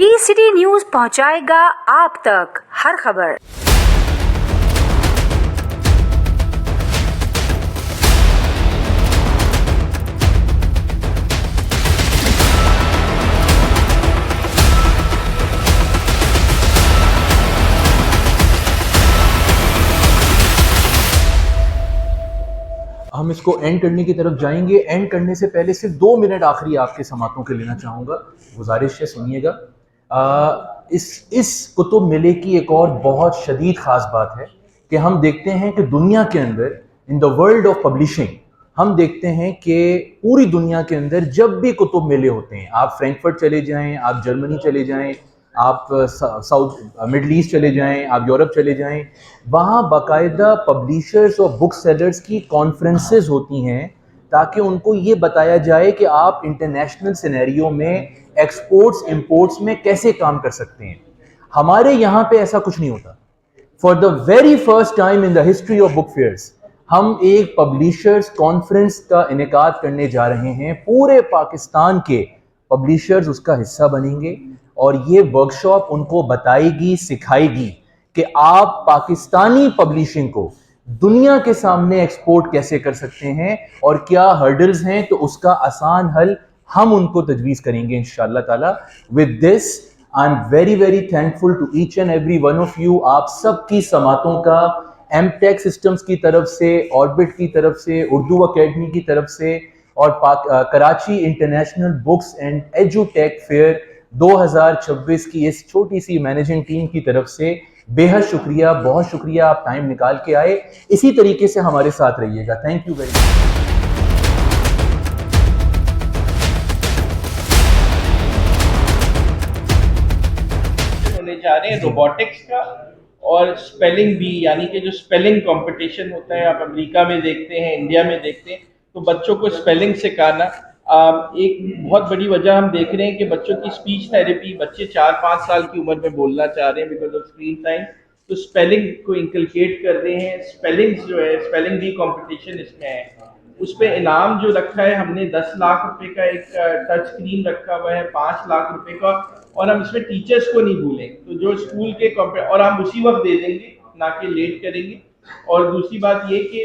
T-city news पहुंचाएगा आप तक हर खबर। हम इसको एंड करने की तरफ जाएंगे। एंड करने से पहले सिर्फ 2 मिनट आखिरी आपके समातों के लेना चाहूँगा, गुजारिश है सुनिएगा। इस कुतुब मेले की एक और बहुत शदीद ख़ास बात है कि हम देखते हैं कि दुनिया के अंदर, in the world of publishing, हम देखते हैं कि पूरी दुनिया के अंदर जब भी कुतुब मेले होते हैं, आप फ्रैंकफर्ट चले जाएं, आप जर्मनी चले जाएं, आप साउथ मिडल ईस्ट चले जाएं, आप यूरोप चले जाएं, वहाँ बाकायदा पब्लिशर्स और बुक सेलर्स की कॉन्फ्रेंसेस होती हैं ताकि उनको ये बताया जाए कि आप इंटरनेशनल सिनेरियो में एक्सपोर्ट्स इंपोर्ट्स में कैसे काम कर सकते हैं। हमारे यहाँ पे ऐसा कुछ नहीं होता। For the very first time in the history of book fairs हम एक पब्लिशर्स कॉन्फ्रेंस का इनेकाद करने जा रहे हैं। पूरे पाकिस्तान के पब्लिशर्स उसका हिस्सा बनेंगे और ये वर्कशॉप उनको बताएगी, सिखाएगी कि आप पाकिस्तानी पब्लिशिंग को दुनिया के सामने एक्सपोर्ट कैसे कर सकते हैं और क्या हर्डल्स हैं, तो उसका आसान हल हम उनको तजवीज करेंगे इंशाअल्लाह ताला। With this I am very very thankful to each and every one of you. आप सबकी समातों का एमटेक सिस्टम्स की तरफ से, ऑर्बिट की तरफ से, उर्दू अकेडमी की तरफ से और कराची इंटरनेशनल बुक्स एंड एजुटेक फेयर 2026 की इस छोटी सी मैनेजिंग टीम की तरफ से बेहद शुक्रिया, बहुत शुक्रिया। आप टाइम निकाल के आए, इसी तरीके से हमारे साथ रहिएगा। Thank you very much. होने जा रहे हैं रोबोटिक्स का और स्पेलिंग भी, यानी कि जो स्पेलिंग कंपटीशन होता है, आप अमेरिका में देखते हैं, इंडिया में देखते हैं, तो बच्चों को स्पेलिंग सिखाना एक बहुत बड़ी वजह हम देख रहे हैं कि बच्चों की स्पीच थेरेपी, बच्चे 4-5 साल की उम्र में बोलना चाह रहे हैं बिकॉज ऑफ स्क्रीन टाइम, तो स्पेलिंग को इंकलकेट कर रहे हैं। स्पेलिंग्स जो है, स्पेलिंग भी कंपटीशन इसमें है। उस पर इनाम जो रखा है हमने 10 लाख रुपए का, एक टच स्क्रीन रखा हुआ है 5 लाख रुपए का, और हम इसमें टीचर्स को नहीं भूलें, तो जो स्कूल के और हम उसी वक्त दे देंगे, ना कि लेट करेंगे। और दूसरी बात ये कि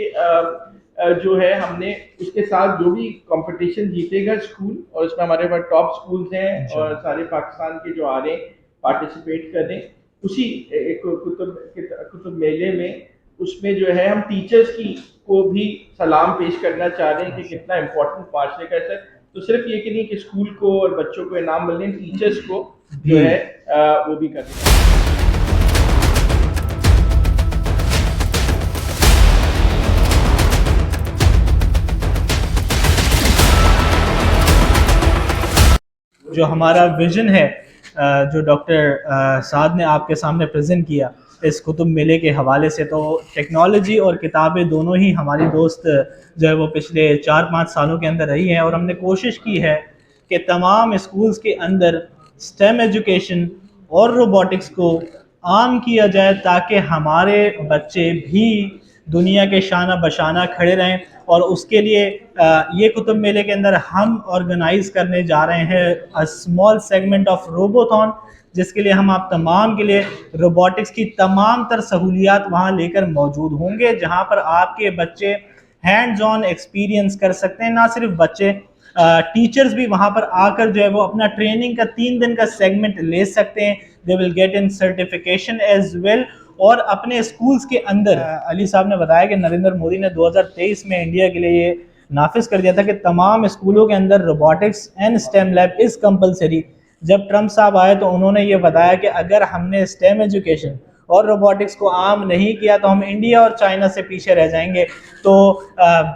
जो है हमने उसके साथ जो भी कंपटीशन जीतेगा स्कूल, और उसमें हमारे पास टॉप स्कूल्स हैं और सारे पाकिस्तान के जो आ रहे हैं पार्टिसिपेट कर रहे हैं उसी एक कुतुब मेले में, उसमें जो है हम टीचर्स की को भी सलाम पेश करना चाह रहे हैं कि कितना इम्पोर्टेंट माशरे का है। तो सिर्फ ये कि नहीं कि स्कूल को और बच्चों को इनाम मिलने, टीचर्स को जो है वो भी करना है। जो हमारा विजन है, जो डॉक्टर साद ने आपके सामने प्रेजेंट किया इस कुतुब मेले के हवाले से, तो टेक्नोलॉजी और किताबें दोनों ही हमारी दोस्त जो है वो पिछले 4-5 सालों के अंदर रही हैं, और हमने कोशिश की है कि तमाम स्कूल्स के अंदर स्टेम एजुकेशन और रोबोटिक्स को आम किया जाए ताकि हमारे बच्चे भी दुनिया के शाना बशाना खड़े रहें। और उसके लिए ये कुतुब मेले के अंदर हम ऑर्गेनाइज़ करने जा रहे हैं अ स्मॉल सेगमेंट ऑफ रोबोथॉन, जिसके लिए हम आप तमाम के लिए रोबोटिक्स की तमाम तर सहूलियात वहाँ लेकर मौजूद होंगे, जहाँ पर आपके बच्चे हैंड्स ऑन एक्सपीरियंस कर सकते हैं। ना सिर्फ बच्चे, टीचर्स भी वहाँ पर आकर जो है वो अपना ट्रेनिंग का 3 दिन का सेगमेंट ले सकते हैं। They will get in certification as well. और अपने स्कूल्स के अंदर अली साहब ने बताया कि नरेंद्र मोदी ने 2023 में इंडिया के लिए ये नाफिज कर दिया था कि तमाम स्कूलों के अंदर robotics and stem lab is compulsory. जब ट्रम्प साहब आए तो उन्होंने ये बताया कि अगर हमने स्टेम एजुकेशन और रोबोटिक्स को आम नहीं किया तो हम इंडिया और चाइना से पीछे रह जाएंगे। तो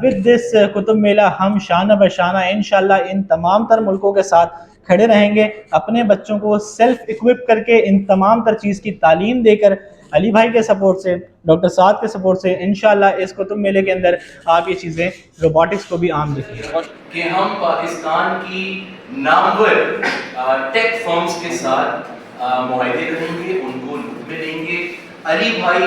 विद दिस कुतुब मेला हम शाना बशाना इंशाल्लाह इन तमाम तर मुल्कों के साथ खड़े रहेंगे, अपने बच्चों को सेल्फ इक्विप करके इन तमाम तर चीज़ की तालीम देकर, अली भाई के सपोर्ट से, डॉक्टर साद के सपोर्ट से इंशाल्लाह इस कुतुब मेले के अंदर आप ये चीज़ें रोबोटिक्स को भी आम देखेंगे कि हम पाकिस्तान की नामवर टेक फर्म्स के साथ मुआहदे करेंगे, उनको लुत्फ़ देंगे। अली भाई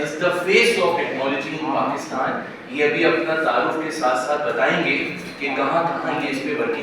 is the face of technology in Pakistan. ये अभी अपना तारुफ के साथ साथ बताएंगे कि कहाँ कहाँ ये इस पे वर्किंग